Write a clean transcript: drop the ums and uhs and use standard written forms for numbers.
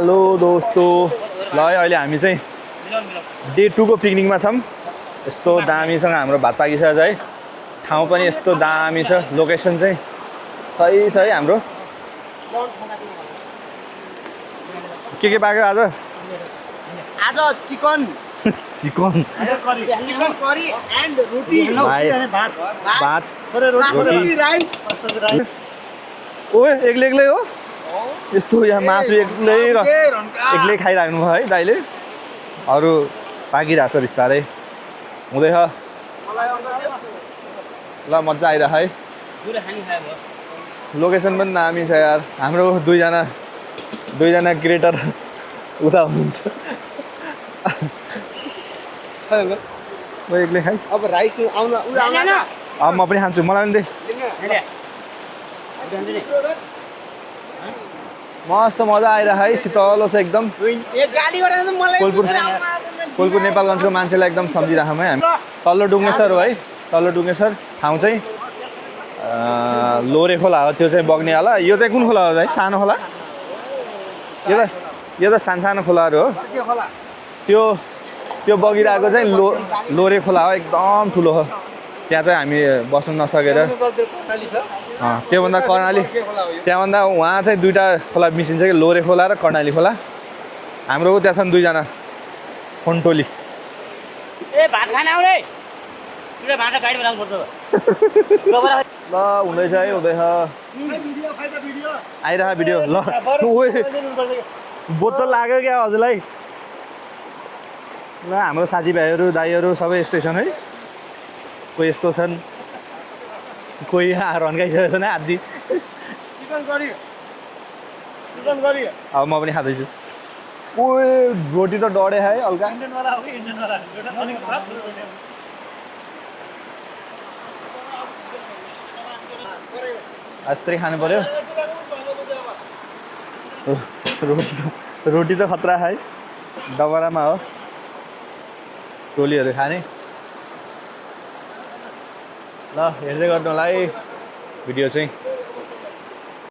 Hello दोस्तों ल अहिले हामी चाहिँ डे 2 को पिकनिकमा छौं। यस्तो दामीसँग हाम्रो भात पाकिसकेको छ है। ठाउँ पनि यस्तो दामी छ, लोकेसन चाहिँ सही छ है। हाम्रो के पाक्यो आज? आज चिकन चिकन करी एन्ड रोटी भात रोटी राइस। ओए एक्लै हो यस्तो यहाँ मासु एक्लै खाइराख्नु भयो है दाइले। अरू पाकिरहेछ बिस्तारै हुँदैछ। ल मजा आइरह है। लोकेसन पनि दामी छ यार। हाम्रो दुईजना क्रिएटर उता हुनुहुन्छ। एक्लै खाइस्? अब राइस आउन अब म पनि खान्छु, मलाई पनि दे। मस्त मजा आइरह है। शीतलो छ एकदम। कोलपुर नेपालगञ्जको मान्छेलाई एकदम सम्झिराखौँ है हामी। तल्लो डुङ्गेसर हो है। तल्लो डुङ्गेसर ठाउँ चाहिँ लोरे खोला हो। त्यो चाहिँ बग्ने होला। यो चाहिँ कुन खोला हो है? सानो खोला? यो त सानो खोलाहरू हो। त्यो बगिरहेको चाहिँ लोरे खोला हो। एकदम ठुलो हो। त्यहाँ चाहिँ हामी बस्नु नसकेर त्योभन्दा कर्णाली, त्यहाँभन्दा उहाँ चाहिँ दुईवटा खोला मिसिन्छ कि, लोरे खोला र कर्णाली खोला। हाम्रो त्यहाँ छन् दुईजना फन्टोली। ल हुँदैछ है, हुँदैछ। आइरह भिडियो। ल बोतल लाग्यो क्या हजुरलाई? ल हाम्रो साथीभाइहरू दाइहरू सबै यस्तै छन् है। कोही यस्तो छन्, कोही रन्काइसकेको छन् है आदि। अब म पनि खाँदैछु। ओए रोटी त डढे है हल्का। यस्तै खानु पर्यो। रोटी त खतरा है। डबरामा हो टोलीहरू खाने। ल हेर्दै गर्नु होला है भिडियो चाहिँ।